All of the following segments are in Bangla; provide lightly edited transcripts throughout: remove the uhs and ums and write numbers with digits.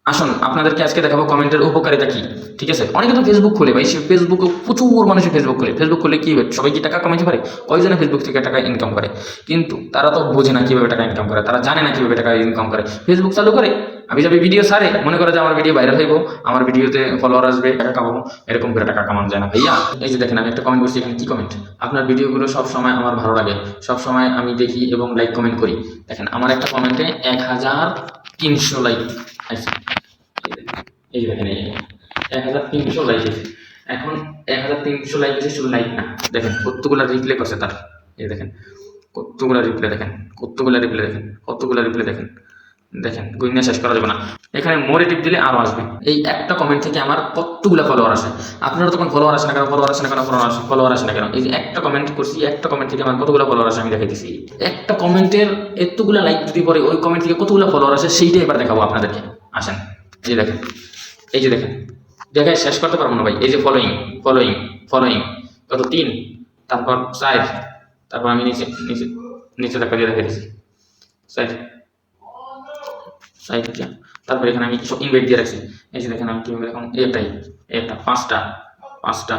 আসুন আপনাদেরকে আজকে দেখাবো কমেন্টের উপকারিতা কি। ঠিক আছে, অনেকে তো ফেসবুক খুলে ভাই, সে ফেসবুকে প্রচুর মানুষের ফেসবুক খুলে কি হয়, সবাই কি টাকা কামাইতে পারে? কয়জনে ফেসবুক থেকে টাকা ইনকাম করে? কিন্তু তারা তো বোঝে না কিভাবে টাকা ইনকাম করে, তারা জানে না কিভাবে টাকা ইনকাম করে। ফেসবুক চালু করে আমি যাবি ভিডিও ছাড়ে, মনে করে যে আমার ভিডিও ভাইরাল হইব, আমার ভিডিওতে ফলোয়ার আসবে, টাকা কামাবো। এরকম করে টাকা কামানো যায় না ভাইয়া। এই যে দেখেন আমি একটা কমেন্ট করছি, এখানে কি কমেন্ট, আপনার ভিডিওগুলো সব সময় আমার ভালো লাগে, সব সময় আমি দেখি এবং লাইক কমেন্ট করি। দেখেন আমার একটা কমেন্টে 1300 লাইক আছে। এই যে দেখেন, এই 1300 লাইক এসেছে। এখন 1300 লাইক এসে শুধু লাইক না, দেখেন কতগুলা রিপ্লে করছে তার। এই দেখেন কতগুলা রিপ্লে, দেখেন কতগুলা রিপ্লে, দেখেন কতগুলা রিপ্লে, দেখেন দেখেন গুইনা শেষ করা যাবে না। এখানে মোরে টিপ দিলে আরো আসবে। এই একটা কমেন্ট থেকে আমার কতগুলা ফলোয়ার আসে। আপনারা তখন ফলোয়ার আসে না কেন, ফলোয়ার আসে না কেন, ফলোয়ার আসে না কেন? এই যে একটা কমেন্ট করছি, একটা কমেন্ট থেকে আমার কতগুলা ফলোয়ার আসে আমি দেখাইতেছি। একটা কমেন্টের এতগুলা লাইক যদি পরে ওই কমেন্ট থেকে কতগুলা ফলোয়ার আসে সেইটাই এবার দেখাবো আপনাদেরকে। আসেন, এই যে দেখেন, এই যে দেখেন, দেখে শেষ করতে পারবো না ভাই। এই যে ফলোইং, ফলোইং, ফলোইং কত 3, তারপর 4, তারপর আমি নিচে নিচে নিচে দেখা দিয়ে রেখে দিচ্ছি 4 4টা, তারপর এখানে আমি সব ইনভাইট দিয়ে রাখছি। এই যে দেখেন আমি কিভাবে এখন এটাই, একটা 5টা 5টা,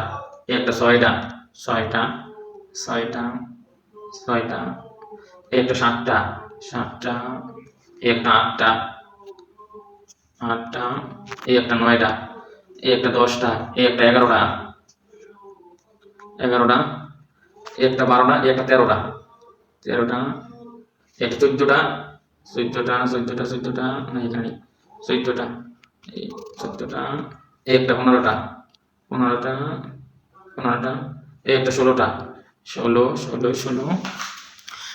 একটা 6টা 6টা 6টা 6টা, একটা 7টা 7টা, একটা 8টা 8টা, একটা 9টা, একটা 10টা, একটা 11টা 11টা, একটা 12টা, একটা 13টা 13টা, একটা 14টা 14টা না এখানে 14টা, এই 14টা, একটা 15টা 15টা 15টা, একটা 16টা 16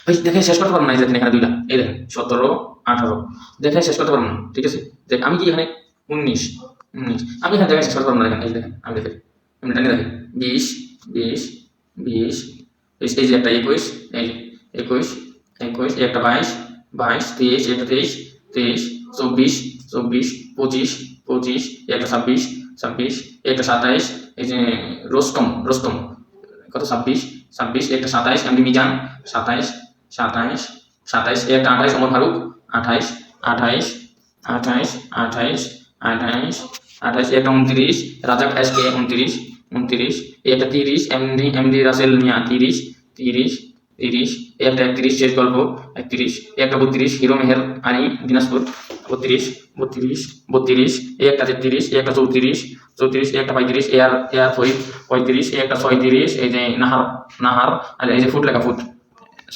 ভাই। দেখে শেষ করতে পারবো না। এই দেখেন এখানে 2টা, এই দেখেন 17 18, দেখে শেষ করতে পারবো না। ঠিক আছে, দেখ আমি কি এখানে 19 আমি এখানে দেখে শেষ করতে পারবো না। দেখেন এই দেখেন আমি দেখেন, আমি টানি দেখেন 20 20 20, এই যে একটা 21, এই 21 21, একটা 22 22, 23, একটা 23 23, 24 24, 25 25, একটা 26 26, একটা 27, এই যে রোস্তম কত 26 26, একটা 27 এমডি মিজান 27 27 27, একটা 28 ওমর ফারুক 28 28 28 28 28 28, একটা 29 রাজাক এসকে 29 29, একটা 30 এমডি রাসেল মিয়া 30 30 30, একটা 31 শেষ গল্প 31, একটা 32 হিরো মেহের আলী দিনাজপুর 32 32 32, একটা 33, একটা 34 34, একটা 35 এয়ার ফরিদ 35, একটা 36, এই যে নাহার নাহার, আর এই যে ফুট লেখা ফুট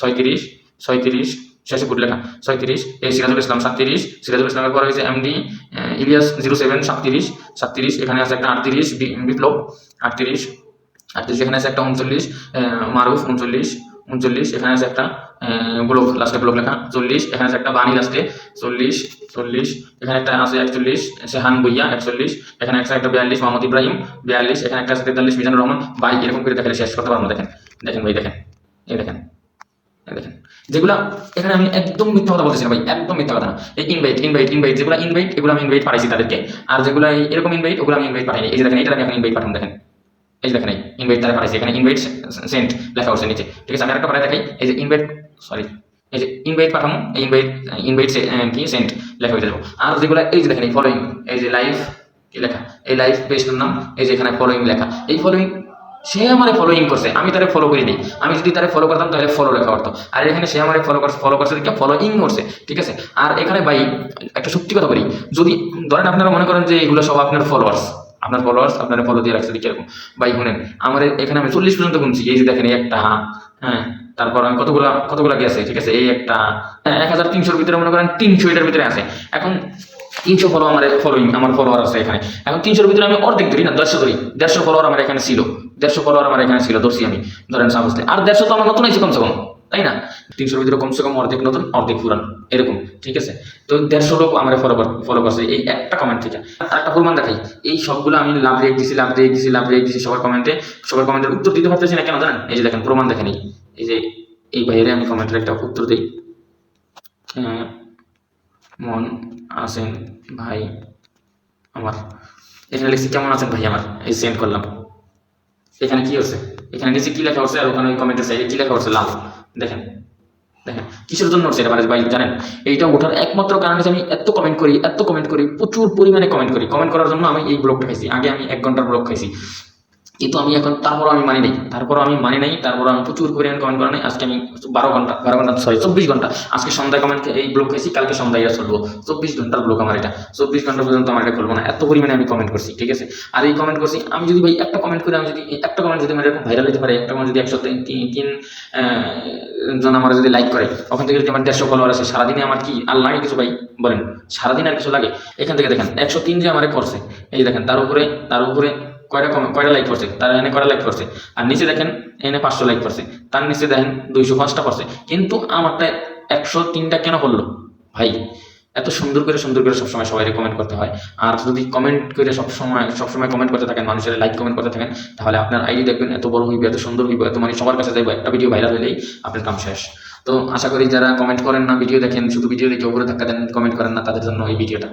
36 36, শেষে ফুট লেখা 36, এই সিরাজুল ইসলাম 37, সিরাজুল ইসলামের পরে হয়েছে এমডি ইলিয়াস 07 37 37, এখানে আছে একটা 38 বিপ্লব 38 38, এখানে আছে একটা 39 মারুফ 39 39, এখানে আছে একটা ব্লক লাস্টে ব্লক লেখা 40, এখানে আছে একটা বাণী লাস্টে 40 40, এখানে একটা আছে 41 সেহান ভুইয়া 41, এখানে আছে একটা 42 মোহাম্মদ ইব্রাহিম 42, এখানে একটা আছে 43 মিজানুর রহমান। ভাই এরকম করে দেখালে শেষ করতে পারবো না। দেখেন দেখেন ভাই, দেখেন এই দেখেন দেখেন যেগুলা, এখানে আমি একদম মিথ্যা কথা বলতেছি না ভাই, একদম মিথ্যা কথা না। এই ইনভাইট ইনভাইট ইনভাইট যেগুলো ইনভাইট, এগুলো আমি ইনভাইট পাঠাইছি তাদেরকে। আর যেগুলো এরকম ইনভাইট, ওগুলো আমি ইনভাইট পাঠাইনি। এই যে দেখেন এটা আমি এখন ইনভাইট পাঠাম, দেখেন এই যে দেখেন এই ইনভাইট তারা পাঠাইছে, এখানে ইনভাইট সেন্ট লেখা হচ্ছে নিচে। ঠিক আছে, আমি আরেকটা পাঠাই দেখাই। এই যে ইনভাইট, সরি, এই যে ইনভাইট পাঠামো, এই ইনভাইট ইনভাইট কি সেন্ট লেখা হয়ে যাবো। আর যেগুলো এই যে দেখেন এই ফলোইং, এই যে লাইভ কি লেখা, এই লাইভ পেজটার নাম, এই যে এখানে ফলোইং লেখা, এই ফলোইং সে আমার ফলোইং করছে, আমি তারে ফলো করি নি। আমি যদি তারে ফলো করতাম তাহলে ফলো লেখা হতো, আর এখানে সে আমার ফলো করছে দেখে ফলোইং করছে। ঠিক আছে, আর এখানে ভাই একটা সত্যি কথা বলি, যদি ধরেন আপনারা মনে করেন যে এগুলো সব আপনার ফলোয়ার্স, আপনারা ফলো দিয়ে রাখছে দেখি এরকম। ভাই শুনেন, আমার এখানে আমি 40 পর্যন্ত গুনছি। এই যে দেখেন এই একটা, হ্যাঁ, তারপর আমি কতগুলা গেছে। ঠিক আছে, এই একটা 1300-র ভিতরে মনে করেন 300 এটার ভিতরে আছে। এখন 300 ফলো আমার ফলোইং, আমার ফলোয়ার আছে এখানে। এখন 300-র ভিতরে আমি অর্ধেক ধরি না, 150 ধরি। 150 ফলোয়ার আমার এখানে ছিল, 150 ফলোয়ার আমার এখানে ছিল, ধরছি আমি, ধরেন সাপোজলি। আর 150 তো আমার নতুন হয়েছে কমসে কম, তাই না? 300-র ভিতরে কমসে কম অর্ধেক নতুন অর্ধেক পুরান এরকম। ঠিক আছে, তো 150 লোক আমার ফলো করছে এই একটা কমেন্ট থেকে। আর একটা প্রমাণ দেখাই, এই সবগুলো আমি লাভ রেট দিছি, লাভ রেট দিছি, লাভ রেট দিছি সবার কমেন্টের উত্তর দিতে পারতেছি না কেন জানেন? এই যে দেখেন প্রমাণ দেখেন, এই যে এই বাইরে আমি কমেন্টের একটা উত্তর দিই, মন আছেন ভাই আমার, এখানে লিখছি কেমন আছেন ভাই আমার, এই সেন্ড করলাম। এখানে কি হচ্ছে, এখানে নিচে কি লেখা হচ্ছে, আর ওখানে ওই কমেন্টের সাইডে কি লেখা হচ্ছে, লাভ। দেখেন দেখেন কিসের জন্য উঠছে এটা ভাই জানেন? এইটা ওঠার একমাত্র কারণ হচ্ছে আমি এত কমেন্ট করি, প্রচুর পরিমাণে কমেন্ট করার জন্য আমি এই ব্লগটা খাইছি। আগে আমি 1 ঘন্টার ব্লগ খাইছি, কিন্তু আমি এখন তারপরও আমি মানি নাই, তারপরও আমি প্রচুর পরিমাণে কমেন্ট করা নাই। আজকে আমি 12 ঘন্টা সরি 24 ঘন্টা, আজকে সন্ধ্যায় কমেন্ট এই ব্লগ খাইছি, কালকে সন্ধ্যায় এটা চলবো। 24 ঘন্টার ব্লগ আমার এটা, 24 ঘন্টা পর্যন্ত আমার এটা খুলবো না, এত পরিমাণে আমি কমেন্ট করছি, ঠিক আছে? আর এই কমেন্ট করছি আমি যদি ভাই একটা কমেন্ট করে, আমি যদি একটা কমেন্ট যদি আমার এরকম ভাইরাল হতে পারে, একটা কমেন্ট যদি 103 জন আমার যদি লাইক করে, ওখান থেকে যদি আমার 150 ফলোয়ার আছে, সারাদিনে আমার কি আর লাগে কিছু ভাই বলেন? সারাদিন আর কিছু লাগে? এখান থেকে দেখেন 103 যে আমার করছে, এই দেখেন তার উপরে কয়টা লাইক করছে, তার এনে কয়টা লাইক করছে, আর নিচে দেখেন এনে 500 লাইক করছে, তার নিচে দেখেন 205টা করছে, কিন্তু আমারটা 103টা কেন করলো ভাই? এত সুন্দর করে সবসময় সবাই কমেন্ট করতে হয়। আর যদি কমেন্ট করে সবসময় কমেন্ট করতে থাকেন, মানুষের লাইক কমেন্ট করতে থাকেন, তাহলে আপনার আইডি দেখবেন এত বড় হইবে, এত সুন্দর হইবে, এত মানে সবার কাছে যাইবে, একটা ভিডিও ভাইরাল হলেই আপনার কাম শেষ। তো আশা করি যারা কমেন্ট করেন না, ভিডিও দেখেন, শুধু ভিডিও দেখে উপরে ধাক্কা দেন, কমেন্ট করেন না, তাদের জন্য এই ভিডিওটা।